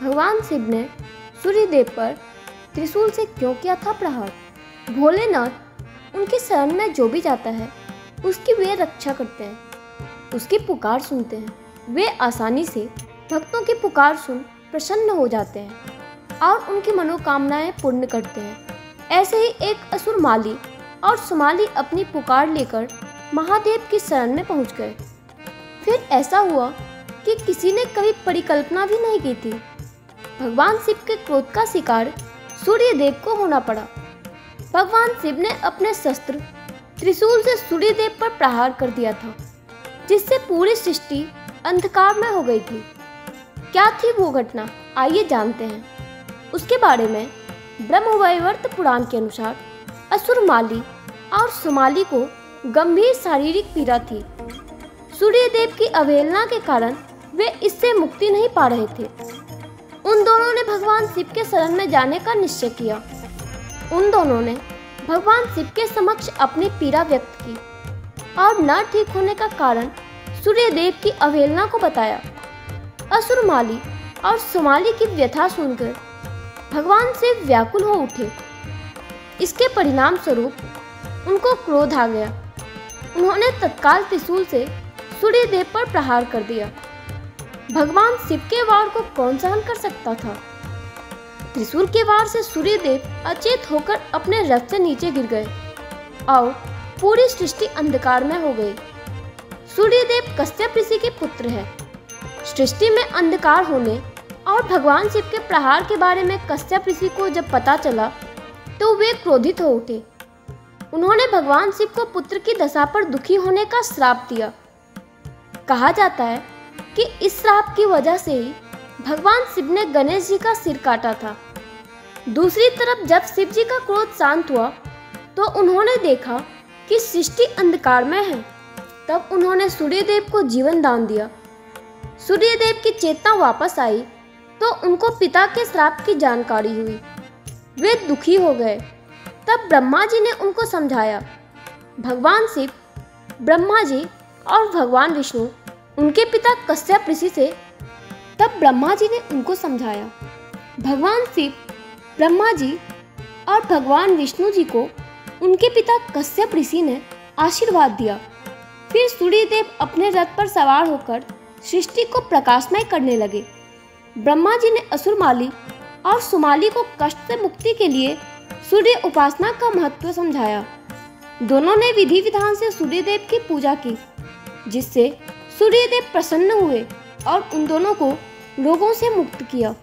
भगवान शिव ने सूर्यदेव पर त्रिशूल से क्यों किया था प्रहार? भोलेनाथ उनकी शरण में जो भी जाता है उसकी वे रक्षा करते हैं, उसकी पुकार सुनते हैं। वे आसानी से भक्तों की पुकार सुन प्रसन्न हो जाते हैं और उनकी मनोकामनाएं पूर्ण करते हैं। ऐसे ही एक असुर माली और सुमाली अपनी पुकार लेकर महादेव की शरण में पहुंच गए। फिर ऐसा हुआ कि किसी ने कभी परिकल्पना भी नहीं की थी। भगवान शिव के क्रोध का शिकार सूर्यदेव को होना पड़ा। भगवान शिव ने अपने शस्त्र त्रिशूल से सूर्यदेव पर प्रहार कर दिया था, जिससे पूरी सृष्टि अंधकार में हो गई थी। क्या थी वो घटना, आइए जानते हैं। उसके बारे में ब्रह्मवैवर्त पुराण के अनुसार असुर माली और सुमाली को गंभीर शारीरिक पीड़ा थी। सूर्यदेव की अवहेलना के कारण वे इससे मुक्ति नहीं पा रहे थे। उन दोनों ने भगवान शिव के शरण में जाने का निश्चय किया। उन दोनों ने भगवान शिव के समक्ष अपनी पीड़ा व्यक्त की और न ठीक होने का कारण सूर्यदेव की अवहेलना को बताया। असुर माली और सुमाली की व्यथा सुनकर भगवान शिव व्याकुल हो उठे। इसके परिणाम स्वरूप उनको क्रोध आ गया। उन्होंने तत्काल त्रिशूल से सूर्यदेव पर प्रहार कर दिया। भगवान शिव के वार को कौन सहन कर सकता था? त्रिशूल के वार से सूर्यदेव अचेत होकर अपने रथ से नीचे गिर गए और पूरी सृष्टि अंधकार में हो गई। सूर्यदेव कश्यप ऋषि के पुत्र है। सृष्टि में अंधकार होने और भगवान शिव के प्रहार के बारे में कश्यप ऋषि को जब पता चला तो वे क्रोधित हो उठे। उन्होंने भगवान शिव को पुत्र की दशा पर दुखी होने का श्राप दिया। कहा जाता है कि इस श्राप की वजह से ही भगवान शिव ने गणेश जी का सिर काटा था। दूसरी तरफ जब शिव जी का क्रोध शांत हुआ तो उन्होंने देखा कि सृष्टि अंधकार में है। तब उन्होंने सूर्यदेव को जीवन दान दिया। सूर्यदेव की चेतना वापस आई तो उनको पिता के श्राप की जानकारी हुई। वे दुखी हो गए। तब ब्रह्मा जी ने उनको समझाया। भगवान शिव, ब्रह्मा जी और भगवान विष्णु उनके पिता कश्यप ऋषि से तब ब्रह्मा जी ने उनको समझाया। भगवान शिव, ब्रह्मा जी और भगवान विष्णु जी को उनके पिता कश्यप ऋषि ने आशीर्वाद दिया। फिर सूर्यदेव अपने रथ पर सवार होकर सृष्टि को प्रकाशमय करने लगे। ब्रह्मा जी ने असुर माली और सुमाली को कष्ट से मुक्ति के लिए सूर्य उपासना का महत्व समझाया। दोनों ने विधि विधान से सूर्यदेव की पूजा की, जिससे सूर्यदेव प्रसन्न हुए और उन दोनों को रोगों से मुक्त किया।